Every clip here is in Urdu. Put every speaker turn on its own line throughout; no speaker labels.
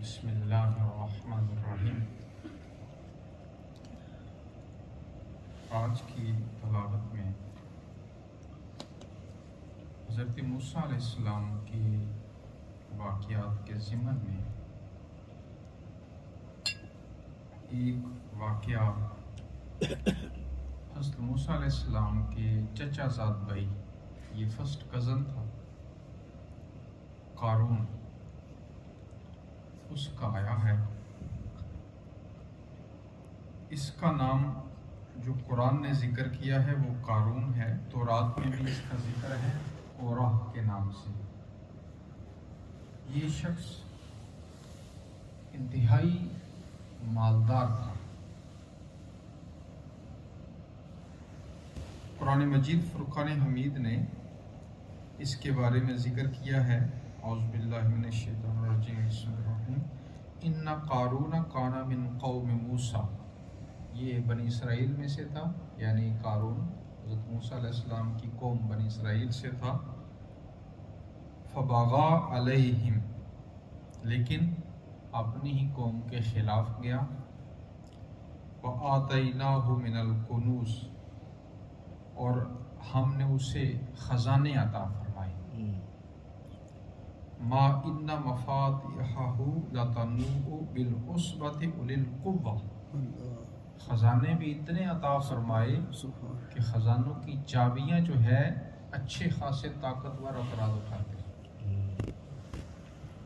بسم اللہ الرحمن الرحیم۔ آج کی تلاوت میں حضرت موسیٰ علیہ السلام کی واقعات کے ضمن میں ایک واقعہ حضرت موسیٰ علیہ السلام کے چچا زاد بھائی، یہ فرسٹ کزن تھا، قارون، اس کا آیا ہے۔ اس کا نام جو قرآن نے ذکر کیا ہے وہ قارون ہے، تورات میں بھی اس کا ذکر ہے قورہ کے نام سے۔ یہ شخص انتہائی مالدار تھا۔ قرآن مجید فرقان حمید نے اس کے بارے میں ذکر کیا ہے۔ اعوذ باللہ من الشیطان الرجیم، بسم اللہ الرحمن الرحیم۔ ان قارون کان من قوم موسیٰ، یہ بنی اسرائیل میں سے تھا، یعنی قارون حضرت موسیٰ علیہ السلام کی قوم بنی اسرائیل سے تھا۔ فبغى علیہم، لیکن اپنی ہی قوم کے خلاف گیا۔ وآتیناہ من الکنوز، اور ہم نے اسے خزانے عطا فرمائے۔ ما ان مفاتحہ لتنوء بالعصبۃ اولي القوۃ، خزانے بھی اتنے عطا فرمائے کہ خزانوں کی چابیاں جو ہے اچھے خاصے طاقتور افراد اٹھاتے ہیں۔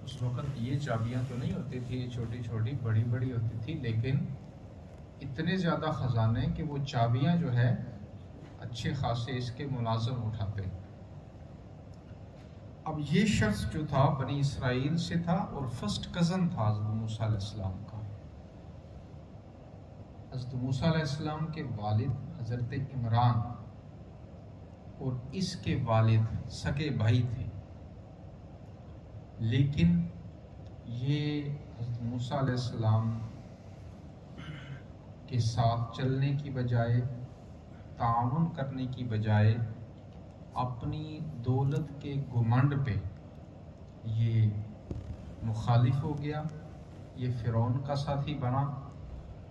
اس وقت یہ چابیاں تو نہیں ہوتی تھی، یہ چھوٹی چھوٹی بڑی بڑی ہوتی تھی، لیکن اتنے زیادہ خزانے کہ وہ چابیاں جو ہے اچھے خاصے اس کے ملازم اٹھاتے ہیں۔ اب یہ شخص جو تھا بنی اسرائیل سے تھا اور فرسٹ کزن تھا حضرت موسیٰ علیہ السلام کا۔ حضرت موسیٰ علیہ السلام کے والد حضرت عمران اور اس کے والد سگے بھائی تھے، لیکن یہ حضرت موسیٰ علیہ السلام کے ساتھ چلنے کی بجائے، تعاون کرنے کی بجائے، اپنی دولت کے گھمنڈ پہ یہ مخالف ہو گیا۔ یہ فرعون کا ساتھی بنا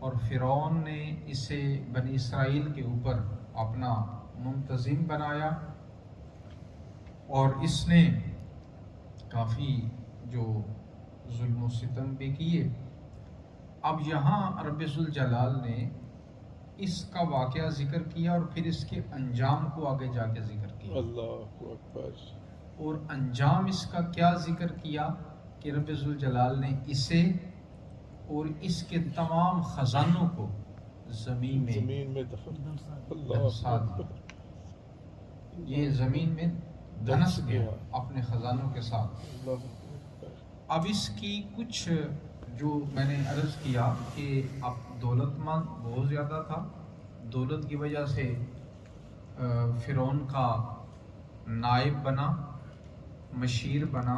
اور فرعون نے اسے بنی اسرائیل کے اوپر اپنا منتظم بنایا، اور اس نے کافی جو ظلم و ستم بھی کیے۔ اب یہاں رب ذوالجلال نے اس کا واقعہ ذکر کیا اور پھر اس کے انجام کو آگے جا کے ذکر کیا۔
اللہ اکبر۔
اور انجام اس کا کیا ذکر کیا کہ رب ذوالجلال نے اسے اور اس کے تمام خزانوں کو زمین میں دھنسا دیا۔ یہ زمین میں دھنس گیا اپنے خزانوں کے ساتھ۔ اب اس کی کچھ جو میں نے عرض کیا کہ اب دولت مند بہت زیادہ تھا، دولت کی وجہ سے فرعون کا نائب بنا، مشیر بنا۔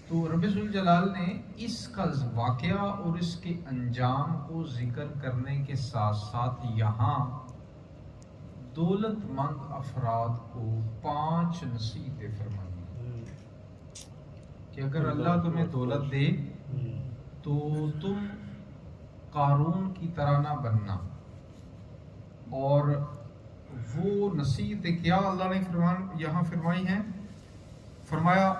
تو رب ذوالجلال نے اس کا واقعہ اور اس کے انجام کو ذکر کرنے کے ساتھ ساتھ یہاں دولت مند افراد کو 5 نصیحتیں فرمائی کہ اگر اللہ تمہیں دولت دے تو تم قارون کی طرح نہ بننا۔ اور وہ نصیحتیں کیا اللہ نے یہاں فرمائی ہیں؟ فرمایا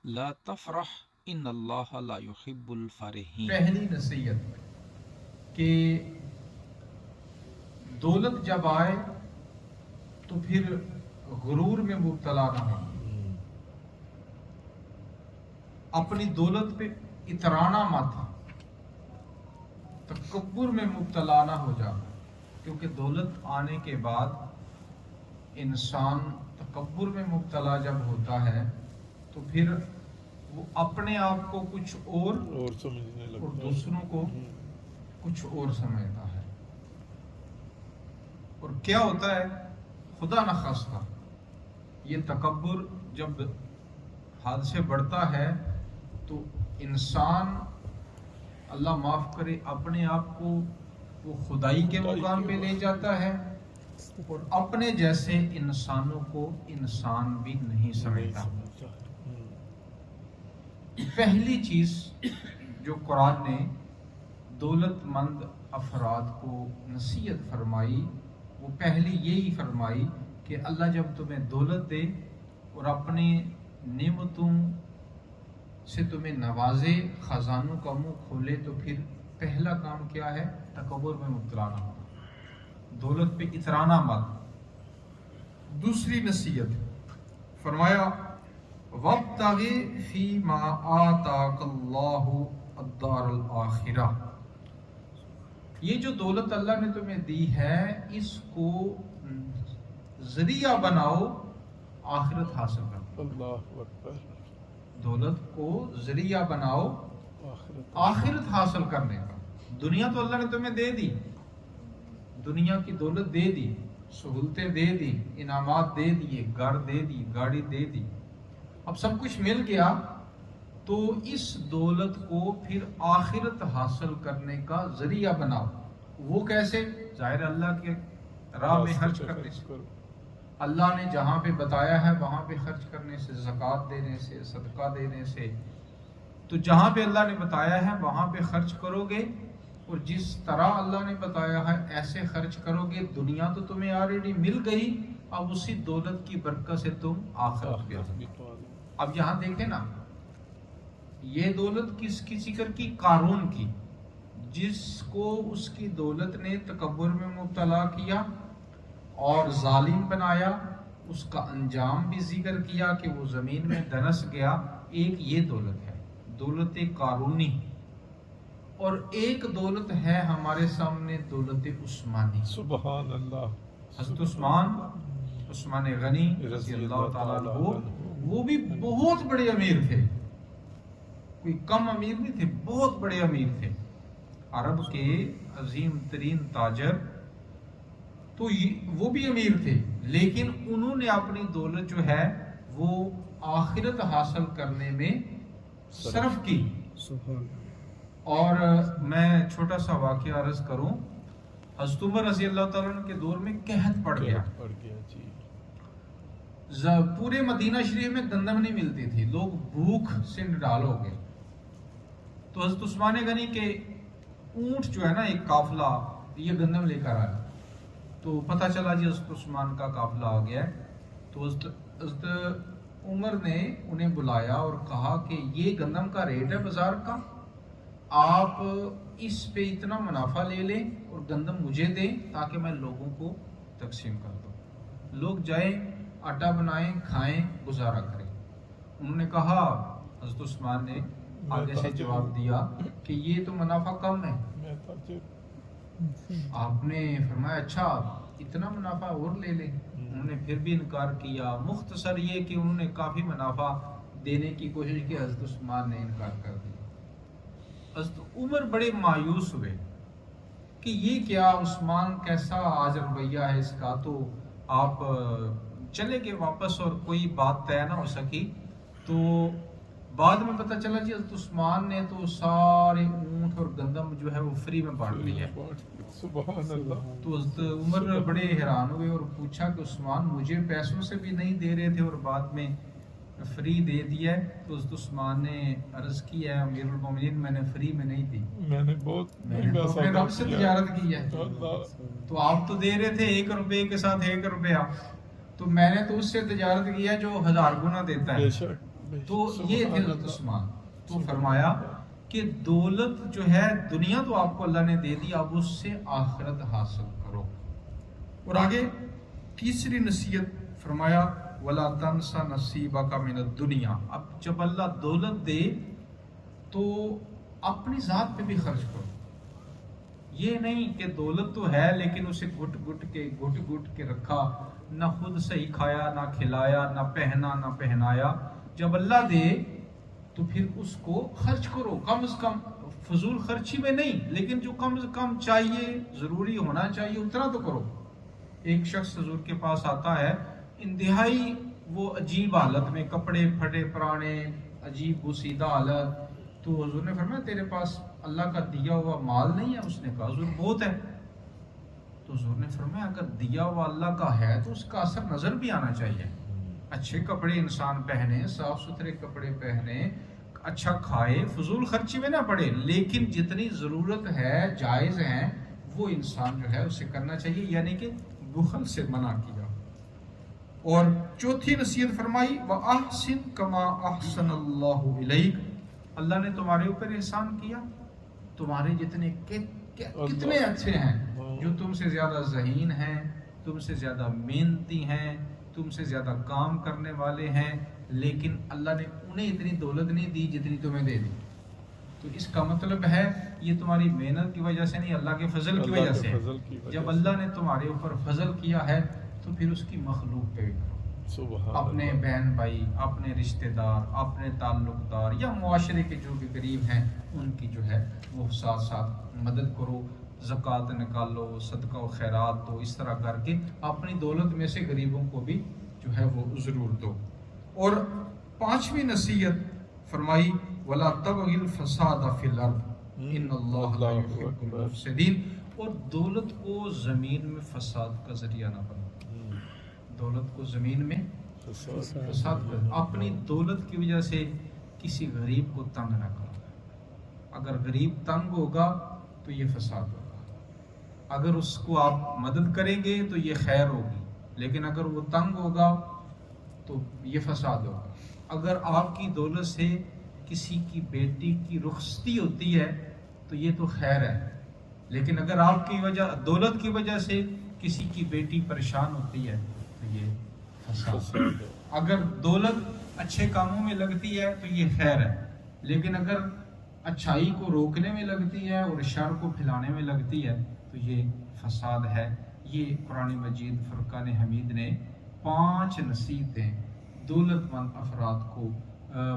لا تفرح ان اللہ لا يحب الفرحین۔
پہلی نصیحت کہ دولت جب آئے تو پھر غرور میں مبتلا نہ ہو، اپنی دولت پہ اترانا مت، تکبر میں مبتلا نہ ہو جا، کیونکہ دولت آنے کے بعد انسان تکبر میں مبتلا جب ہوتا ہے تو پھر وہ اپنے آپ کو کچھ اور
سمجھنے لگتا ہے
اور دوسروں کو کچھ اور سمجھتا ہے۔ اور کیا ہوتا ہے، خدا نخواستہ یہ تکبر جب حد سے بڑھتا ہے تو انسان، اللہ معاف کرے، اپنے آپ کو وہ خدائی کے مقام پہ لے جاتا ہے اور اپنے جیسے انسانوں کو انسان بھی نہیں سمجھتا۔ پہلی چیز جو قرآن نے دولت مند افراد کو نصیحت فرمائی وہ پہلی یہی فرمائی کہ اللہ جب تمہیں دولت دے اور اپنے نعمتوں سے تمہیں نوازے، خزانوں کا منہ کھولے، تو پھر پہلا کام کیا ہے؟ تکبر میں مبتلا نہ ہونا، دولت پہ اترانا مت۔ دوسری نصیحت فرمایا وَابْتَغِ فِي مَا آتَاكَ اللَّهُ الدَّارَ الْآخِرَةَ، یہ جو دولت اللہ نے تمہیں دی ہے اس کو ذریعہ بناؤ آخرت حاصل کرنے،
اللہ اکبر،
دولت کو ذریعہ بناؤ آخرت حاصل کرنے کا۔ دنیا تو اللہ نے تمہیں دے دی، دنیا کی دولت دے دی، سہولتیں دے دی، انعامات دے دیے، گھر دے دی، گاڑی دے دی، اب سب کچھ مل گیا، تو اس دولت کو پھر آخرت حاصل کرنے کا ذریعہ بناؤ۔ وہ کیسے؟ ظاہر اللہ کے راہ میں خرچ کرنے سے، اللہ نے جہاں پہ بتایا ہے وہاں پہ خرچ کرنے سے، زکوٰۃ دینے سے، صدقہ دینے سے۔ تو جہاں پہ اللہ نے بتایا ہے وہاں پہ خرچ کرو گے، اور جس طرح اللہ نے بتایا ہے ایسے خرچ کرو گے، دنیا تو تمہیں آلریڈی مل گئی، اب اسی دولت کی برکت سے تم آخرت پہ آؤ۔ اب یہاں دیکھیں نا، یہ دولت کس کی ذکر کی؟ قارون کی، جس کو اس کی دولت نے تکبر میں مبتلا کیا اور ظالم بنایا، اس کا انجام بھی ذکر کیا کہ وہ زمین میں دنس گیا۔ ایک یہ دولت ہے، دولت قارونی، اور ایک دولت ہے ہمارے سامنے، دولت عثمانی۔
سبحان اللہ،
حضرت عثمان غنی رضی اللہ تعالیٰ عنہ، وہ بھی بہت بڑے امیر تھے، کوئی کم امیر نہیں تھے، بہت بڑے امیر تھے، عرب کے عظیم ترین تاجر، تو وہ بھی امیر تھے، لیکن انہوں نے اپنی دولت جو ہے وہ آخرت حاصل کرنے میں صرف کی۔ اور میں چھوٹا سا واقعہ عرض کروں، حضرت عمر رضی اللہ تعالیٰ عنہ کے دور میں قحط پڑ گیا، پورے مدینہ شریف میں گندم نہیں ملتی تھی، لوگ بھوک سے نڈال ہو گئے۔ تو حضرت عثمان غنی کے اونٹ جو ہے نا، ایک قافلہ یہ گندم لے کر آیا، تو پتہ چلا جی حضرت عثمان کا قافلہ آ گیا ہے، تو حضرت عمر نے انہیں بلایا اور کہا کہ یہ گندم کا ریٹ ہے بازار کا، آپ اس پہ اتنا منافع لے لیں اور گندم مجھے دیں تاکہ میں لوگوں کو تقسیم کر دوں، لوگ جائیں آٹا بنائیں کھائیں گزارا کریں۔ انہوں نے کہا، حضرت عثمان نے آگے سے جواب دیا کہ یہ تو منافع کم ہے۔ آپ نے فرمایا اچھا اتنا منافع اور لے لیں، انہوں نے پھر بھی انکار کیا۔ مختصر یہ کہ انہوں نے کافی منافع دینے کی کوشش کی، حضرت عثمان نے انکار کر دیا۔ حضرت عمر بڑے مایوس ہوئے کہ یہ کیا عثمان کیسا آج رویہ ہے اس کا، تو آپ چلے گئے واپس اور کوئی بات طے نہ ہو سکی۔ تو بعد میں پتہ چلا جی حضرت عثمان نے تو سارے اونٹ اور گندم جو ہے وہ فری میں بانٹ لیا۔
سبحان اللہ۔
تو حضرت عمر بڑے حیران ہوئے اور پوچھا کہ عثمان مجھے پیسوں سے بھی نہیں دے رہے تھے اور بعد میں فری دے دیا ہے؟ تو حضرت عثمان نے عرض کی ہے امیر المومنین میں نے فری میں نہیں دی،
میں نے بہت
میں نے تو اپنے رب سے تجارت کی ہے، تو آپ تو دے رہے تھے 1 روپے کے ساتھ 1 روپیہ، تو میں نے تو اس سے تجارت کی ہے جو 1000 گنا دیتا ہے۔ تو یہ تھے حضرت عثمان۔ تو فرمایا کہ دولت جو ہے دنیا تو آپ کو اللہ نے دے دی، اب اس سے آخرت حاصل کرو۔ اور آگے تیسری نصیحت فرمایا وَلَا تَنْسَ نَصِيبَكَ مِنَ الدُّنْيَا، اب جب اللہ دولت دے تو اپنی ذات پہ بھی خرچ کرو، یہ نہیں کہ دولت تو ہے لیکن اسے گھٹ گھٹ کے رکھا، نہ خود صحیح کھایا نہ کھلایا نہ پہنا نہ پہنایا۔ جب اللہ دے تو پھر اس کو خرچ کرو، کم از کم فضول خرچی میں نہیں، لیکن جو کم از کم چاہیے ضروری ہونا چاہیے اتنا تو کرو۔ ایک شخص حضور کے پاس آتا ہے، انتہائی وہ عجیب حالت میں، کپڑے پھٹے پرانے، عجیب بوسیدہ حالت۔ تو حضور نے فرمایا تیرے پاس اللہ کا دیا ہوا مال نہیں ہے؟ اس نے کہا حضور بہت ہے۔ تو حضور نے فرمایا اگر دیا ہوا اللہ کا ہے تو اس کا اثر نظر بھی آنا چاہیے، اچھے کپڑے انسان پہنے، صاف ستھرے کپڑے پہنے، اچھا کھائے، فضول خرچی میں نہ پڑے، لیکن جتنی ضرورت ہے جائز ہیں وہ انسان جو ہے اسے کرنا چاہیے، یعنی کہ بخل سے منع کیا۔ اور چوتھی نصیحت فرمائی وَأَحْسِن كَمَا أَحْسَنَ اللَّهُ إِلَيْكَ، اللہ نے تمہارے اوپر احسان کیا، تمہارے جتنے کتنے اچھے ہیں، جو تم سے زیادہ ذہین ہیں، تم سے زیادہ محنتی ہیں، تم سے زیادہ کام کرنے والے ہیں، لیکن اللہ نے انہیں اتنی دولت نہیں دی جتنی تمہیں دے دی۔ تو اس کا مطلب ہے یہ تمہاری محنت کی وجہ سے نہیں، اللہ کے فضل کی وجہ سے۔ جب اللہ نے تمہارے اوپر فضل کیا ہے تو پھر اس کی مخلوق پہ بھی کرو، اپنے بہن بھائی، اپنے رشتہ دار، اپنے تعلق دار یا معاشرے کے جو بھی قریب ہیں ان کی جو ہے وہ ساتھ ساتھ مدد کرو، زکوٰۃ نکالو، صدقہ و خیرات دو، اس طرح کر کے اپنی دولت میں سے غریبوں کو بھی جو ہے وہ ضرور دو۔ اور پانچویں نصیحت فرمائی وَلَا تَبْغِ الْفَسَادَ فِي الْأَرْضِ إِنَّ اللَّهَ لَا يُحِبُّ الْمُفْسِدِينَ، اور دولت کو زمین میں فساد کا ذریعہ نہ بناؤ، دولت کو زمین میں فساد کر، اپنی دولت کی وجہ سے کسی غریب کو تنگ نہ کرو۔ اگر غریب تنگ ہوگا تو یہ فساد ہوگا، اگر اس کو آپ مدد کریں گے تو یہ خیر ہوگی، لیکن اگر وہ تنگ ہوگا تو یہ فساد ہوگا۔ اگر آپ کی دولت سے کسی کی بیٹی کی رخصتی ہوتی ہے تو یہ تو خیر ہے، لیکن اگر آپ کی دولت کی وجہ سے کسی کی بیٹی پریشان ہوتی ہے تو یہ فساد ہے۔ اگر دولت اچھے کاموں میں لگتی ہے تو یہ خیر ہے، لیکن اگر اچھائی کو روکنے میں لگتی ہے اور شر کو پھیلانے میں لگتی ہے تو یہ فساد ہے۔ یہ قرآن مجید فرقان حمید نے 5 نصیحتیں دولت مند افراد کو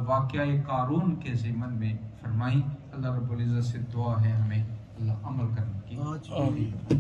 واقعہ قارون کے ضمن میں فرمائی۔ اللہ رب العزت سے دعا ہے ہمیں اللہ عمل کرنے کی۔